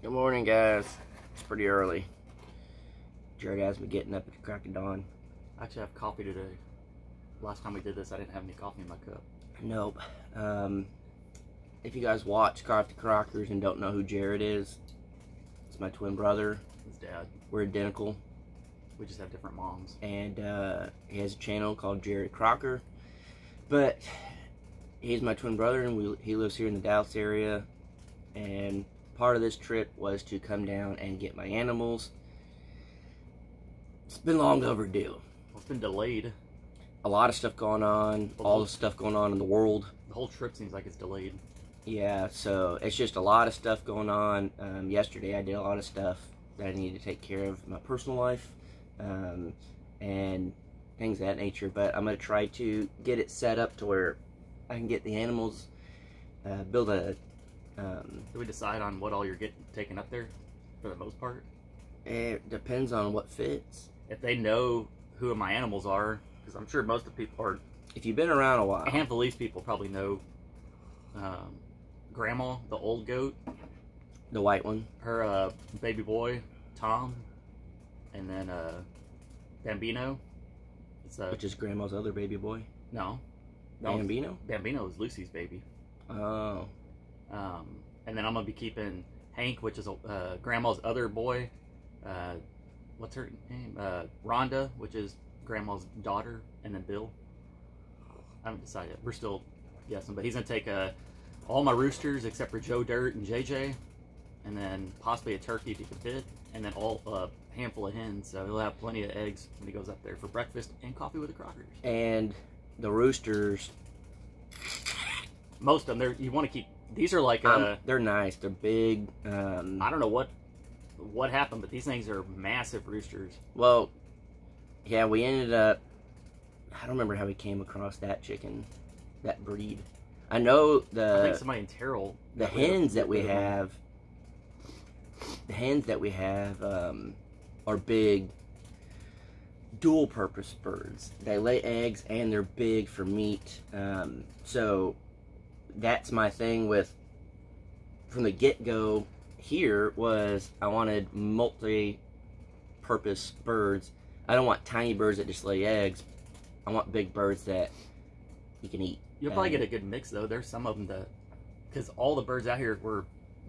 Good morning, guys. It's pretty early. Jared has me getting up at the crack of dawn. I actually have coffee today. Last time we did this, I didn't have any coffee in my cup. Nope. If you guys watch Crafty Crockers and don't know who Jared is, it's my twin brother. His dad. We're identical. We just have different moms. And he has a channel called Jared Crocker. But he's my twin brother, and he lives here in the Dallas area. And part of this trip was to come down and get my animals. It's been long overdue. Well, it's been delayed. A lot of stuff going on, all the stuff going on in the world. The whole trip seems like it's delayed. Yeah, so it's just a lot of stuff going on. Yesterday I did a lot of stuff that I needed to take care of in my personal life and things of that nature. But I'm going to try to get it set up to where I can get the animals, build a... Did we decide on what all you're getting taken up there for the most part? It depends on what fits. If they know who my animals are, because I'm sure most of the people are... If you've been around a while... A handful of these people probably know Grandma, the old goat. The white one. Her baby boy, Tom. And then Bambino. Which is Grandma's other baby boy? No. Bambino? Bambino is Lucy's baby. Oh. And then I'm going to be keeping Hank, which is Grandma's other boy. What's her name? Rhonda, which is Grandma's daughter. And then Bill. I haven't decided. We're still guessing. But he's going to take all my roosters except for Joe Dirt and JJ. And then possibly a turkey if he can fit. And then a handful of hens. So he'll have plenty of eggs when he goes up there for breakfast and coffee with the Crockers. And the roosters... Most of them, you want to keep... These are like... they're nice. They're big. I don't know what happened, but these things are massive roosters. Well, yeah, we ended up... I don't remember how we came across that chicken, that breed. I know I think somebody in Terrell... The hens that we have... The hens that we have are big dual-purpose birds. They lay eggs and they're big for meat. So that's my thing with, from the get-go here, was I wanted multi-purpose birds. I don't want tiny birds that just lay eggs. I want big birds that you can eat. You'll probably get a good mix, though. There's some of them that... Because all the birds out here were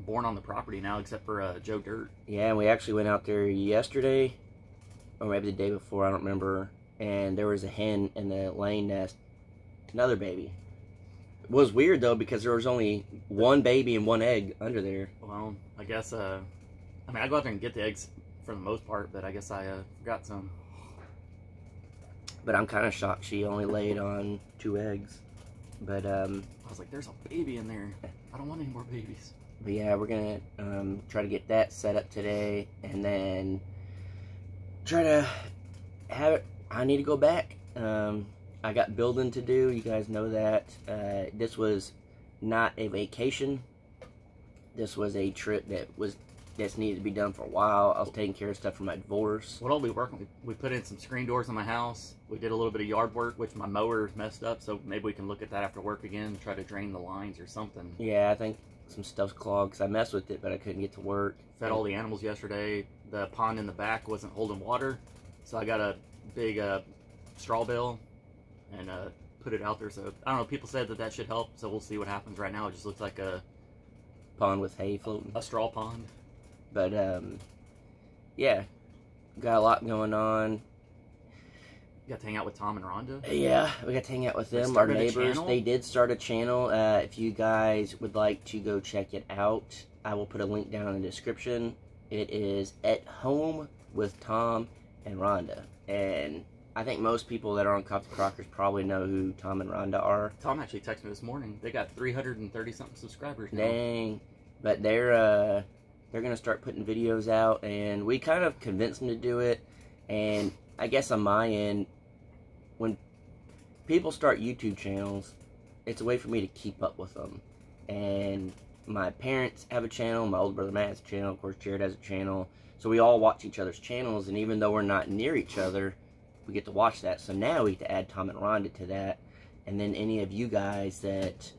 born on the property now, except for Joe Dirt. Yeah, and we actually went out there yesterday, or maybe the day before, I don't remember, and there was a hen in the laying nest, another baby. It was weird, though, because there was only one baby and one egg under there. Well, I guess, I mean, I go out there and get the eggs for the most part, but I guess I forgot some. But I'm kind of shocked she only laid on 2 eggs. But, I was like, there's a baby in there. I don't want any more babies. But yeah, we're going to try to get that set up today, and then try to have it. I need to go back. I got building to do. You guys know that. This was not a vacation. This was a trip that's needed to be done for a while. I was taking care of stuff for my divorce. What I'll be working with, we put in some screen doors on my house. We did a little bit of yard work, which my mower messed up, so maybe we can look at that after work again, try to drain the lines or something. Yeah, I think some stuff's clogged, because I messed with it, but I couldn't get to work. Fed all the animals yesterday. The pond in the back wasn't holding water, so I got a big straw bale and put it out there. So, I don't know, people said that should help, so we'll see what happens. Right now, it just looks like a pond with hay floating. A straw pond. But, yeah, got a lot going on. You got to hang out with Tom and Rhonda? Yeah, we got to hang out with them, our neighbors. They did start a channel. If you guys would like to go check it out, I will put a link down in the description. It is At Home with Tom and Rhonda. And I think most people that are on Crafty Crockers probably know who Tom and Rhonda are. Tom actually texted me this morning. They got 330-something subscribers now. Dang. But they're going to start putting videos out, and we kind of convinced them to do it. And I guess on my end, when people start YouTube channels, it's a way for me to keep up with them. And my parents have a channel, my older brother Matt has a channel, of course Jared has a channel. So we all watch each other's channels, and even though we're not near each other, we get to watch that. So now we get to add Tom and Rhonda to that. And then any of you guys that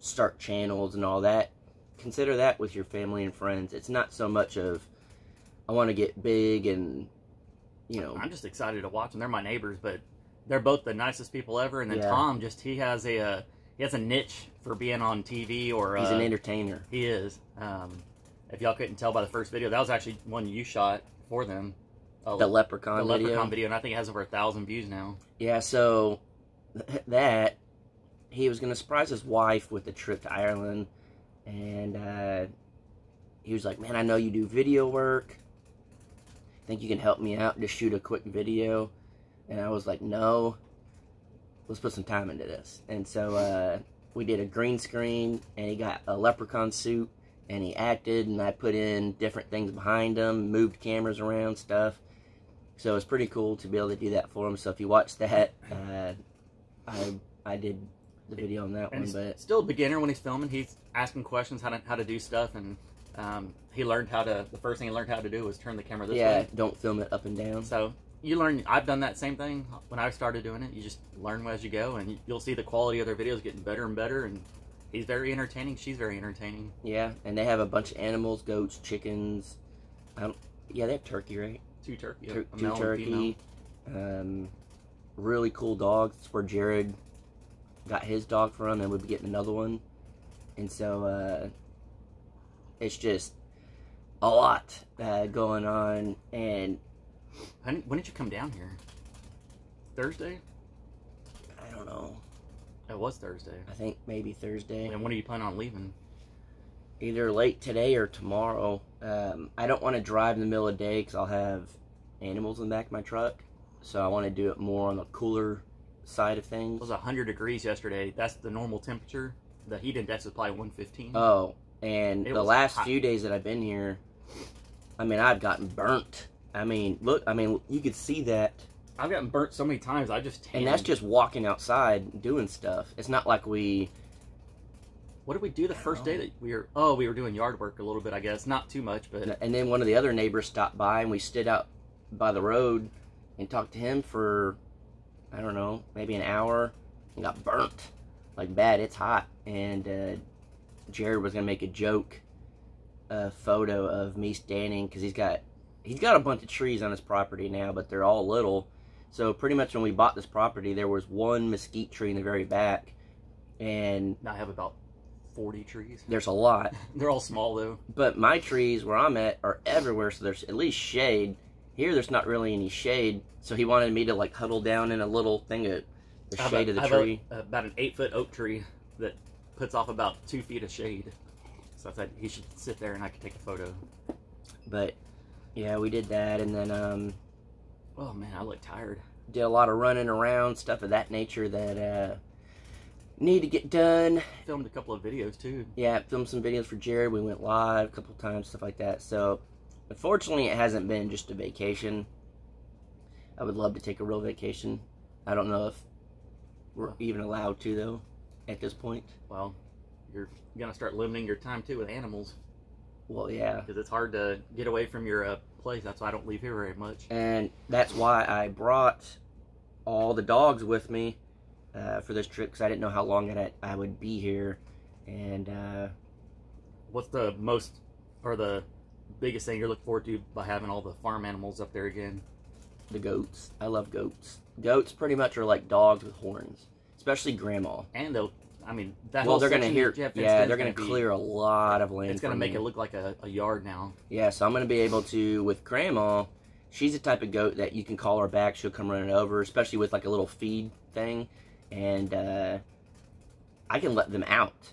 start channels and all that, consider that with your family and friends. It's not so much of, I want to get big and, you know. I'm just excited to watch them. They're my neighbors, but they're both the nicest people ever. And then Yeah. Tom, he has a niche for being on TV or. He's an entertainer. He is. If y'all couldn't tell by the first video, that was actually one you shot for them. The leprechaun video. The leprechaun video, and I think it has over 1,000 views now. Yeah, so that, he was going to surprise his wife with a trip to Ireland, and he was like, man, I know you do video work. Think you can help me out, just shoot a quick video? And I was like, no, let's put some time into this. And so we did a green screen, and he got a leprechaun suit, and he acted, and I put in different things behind him, moved cameras around, stuff. So it's pretty cool to be able to do that for him. So if you watch that, I did the video on that one. But still a beginner when he's filming. He's asking questions how to do stuff, and he learned how to. The first thing he learned how to do was turn the camera this way. Yeah, don't film it up and down. So you learn. I've done that same thing when I started doing it. You just learn as you go, and you'll see the quality of their videos getting better and better. And he's very entertaining. She's very entertaining. Yeah, and they have a bunch of animals: goats, chickens. Yeah, they have turkey, right? Two turkey. Two turkey. Really cool dogs. That's where Jared got his dog from, and we'll be getting another one. And so it's just a lot going on. And when did you come down here? Thursday? I don't know. It was Thursday. I think maybe Thursday. And when are you planning on leaving? Either late today or tomorrow. I don't want to drive in the middle of the day because I'll have animals in the back of my truck. So I want to do it more on the cooler side of things. It was 100 degrees yesterday. That's the normal temperature. The heat index is probably 115. Oh, and the last few days that I've been here, I mean, I've gotten burnt. I mean, look, you could see that. I've gotten burnt so many times, I just tanned. And that's just walking outside doing stuff. It's not like we... What did we do the first day that we were... Oh, we were doing yard work a little bit, I guess. Not too much, but... And then one of the other neighbors stopped by, and we stood out by the road and talked to him for, I don't know, maybe an hour, and got burnt. Like, bad. It's hot. And Jared was going to make a joke photo of me standing, because he's got a bunch of trees on his property now, but they're all little. So pretty much when we bought this property, there was one mesquite tree in the very back, and now I have about 40 trees. There's a lot. They're all small, though. But my trees where I'm at are everywhere, so there's at least shade. Here, there's not really any shade, so he wanted me to, like, huddle down in a little thing of the shade of the tree. About an 8-foot oak tree that puts off about 2 feet of shade. So I said he should sit there and I could take a photo. But, yeah, we did that, and then, oh, man, I look tired. Did a lot of running around, stuff of that nature that, need to get done. Filmed a couple of videos, too. Yeah, filmed some videos for Jared. We went live a couple times, stuff like that. So, unfortunately, it hasn't been just a vacation. I would love to take a real vacation. I don't know if we're even allowed to, though, at this point. Well, you're going to start limiting your time, too, with animals. Well, yeah. Because it's hard to get away from your place. That's why I don't leave here very much. And that's why I brought all the dogs with me for this trip, because I didn't know how long I would be here. And what's the most, or the biggest thing you're looking forward to by having all the farm animals up there again? The goats. I love goats. Goats pretty much are like dogs with horns, especially grandma. And they'll, I mean, that well, whole they're gonna section hear. Yeah, they're gonna clear a lot of land. It's gonna make it look like a yard now. Yeah, so I'm gonna be able to, with grandma. She's the type of goat that you can call her back. She'll come running over, especially with like a little feed thing, and I can let them out,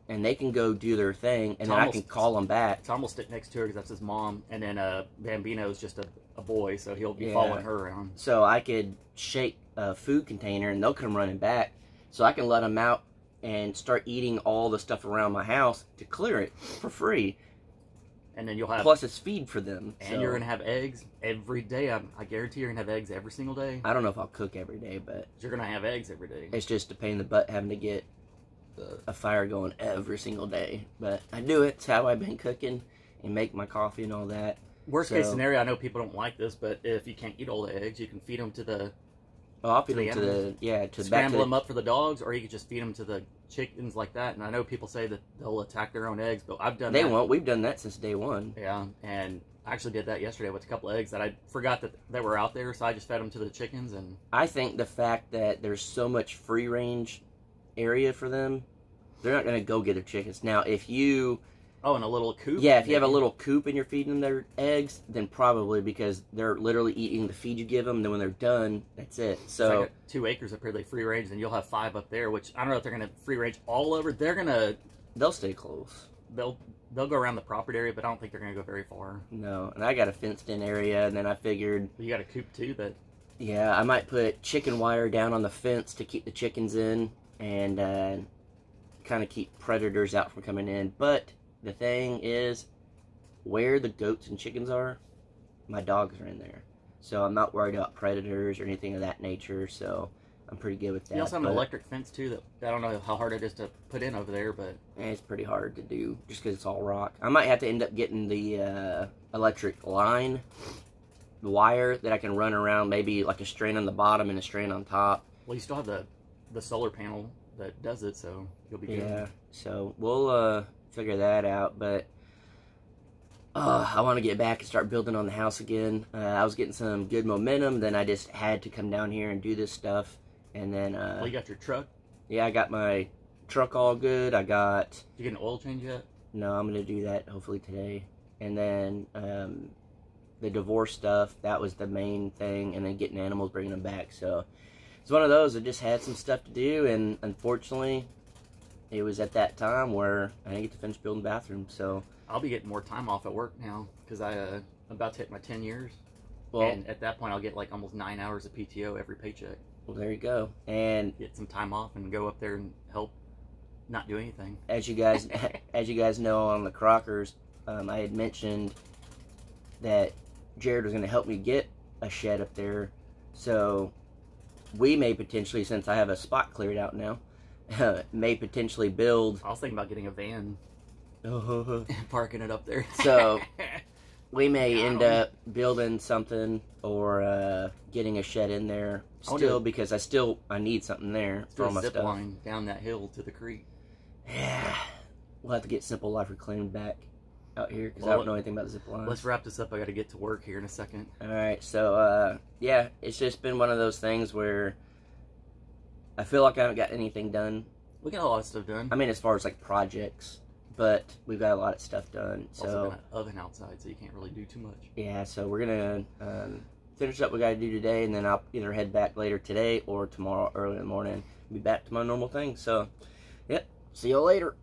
and they can go do their thing, and then I can call them back. Tom will stick next to her because that's his mom, and then Bambino's just a boy, so he'll be following her around. So I could shake a food container, and they'll come running back, so I can let them out and start eating all the stuff around my house to clear it for free. And then you'll have... Plus it's feed for them. And you're going to have eggs every day. I guarantee you're going to have eggs every single day. I don't know if I'll cook every day, but... You're going to have eggs every day. It's just a pain in the butt having to get a fire going every single day. But I do it. It's how I've been cooking and make my coffee and all that. Worst case scenario, I know people don't like this, but if you can't eat all the eggs, you can feed them to the Well, I'll feed them to the scramble them up for the dogs, or you could just feed them to the chickens like that. And I know people say that they'll attack their own eggs, but I've done that. They won't. We've done that since day one. Yeah, and I actually did that yesterday with a couple of eggs that I forgot that they were out there, so I just fed them to the chickens. And I think the fact that there's so much free range area for them, they're not going to go get their chickens. Now, if you... Oh, in a little coop? Yeah, if you have a little coop and you're feeding them their eggs, then probably, because they're literally eating the feed you give them, and then when they're done, that's it. So it's like 2 acres up here, they free range, and you'll have 5 up there, which I don't know if they're going to free range all over. They'll stay close. They'll go around the property area, but I don't think they're going to go very far. No, and I got a fenced-in area, and then I figured... You got a coop, too, that... Yeah, I might put chicken wire down on the fence to keep the chickens in, and kind of keep predators out from coming in, but... The thing is, where the goats and chickens are, my dogs are in there. So I'm not worried about predators or anything of that nature, so I'm pretty good with that. You also have an electric fence, too, that I don't know how hard it is to put in over there, but... It's pretty hard to do, just because it's all rock. I might have to end up getting the electric line, the wire that I can run around, maybe like a strand on the bottom and a strand on top. Well, you still have the solar panel that does it, so you'll be good. Yeah, so we'll... figure that out, but I want to get back and start building on the house again. I was getting some good momentum, then I just had to come down here and do this stuff, and then... Well, you got your truck? Yeah, I got my truck all good. I got... Did you get an oil change yet? No, I'm going to do that hopefully today. And then the divorce stuff, that was the main thing, and then getting animals, bringing them back. So it's one of those. I just had some stuff to do, and unfortunately... It was at that time where I didn't get to finish building bathrooms, so... I'll be getting more time off at work now, because I'm about to hit my 10 years. Well, and at that point, I'll get like almost 9 hours of PTO every paycheck. Well, there you go. And... Get some time off and go up there and help not do anything. As you guys know on the Crockers, I had mentioned that Jared was going to help me get a shed up there. So, we may potentially, since I have a spot cleared out now, may potentially build... I was thinking about getting a van and parking it up there. So, we may end up building something or getting a shed in there still, because I need something there for all my zip stuff. line down that hill to the creek. Yeah. We'll have to get Simple Life Reclaimed back out here, because I don't know anything about zip lines. Let's wrap this up. I got to get to work here in a second. Alright, so, yeah, it's just been one of those things where I feel like I haven't got anything done. We got a lot of stuff done. I mean, as far as, like, projects, but we've got a lot of stuff done. So also got an oven outside, so you can't really do too much. Yeah, so we're going to finish up what we got to do today, and then I'll either head back later today or tomorrow early in the morning. Be back to my normal thing. So, yep, see you later.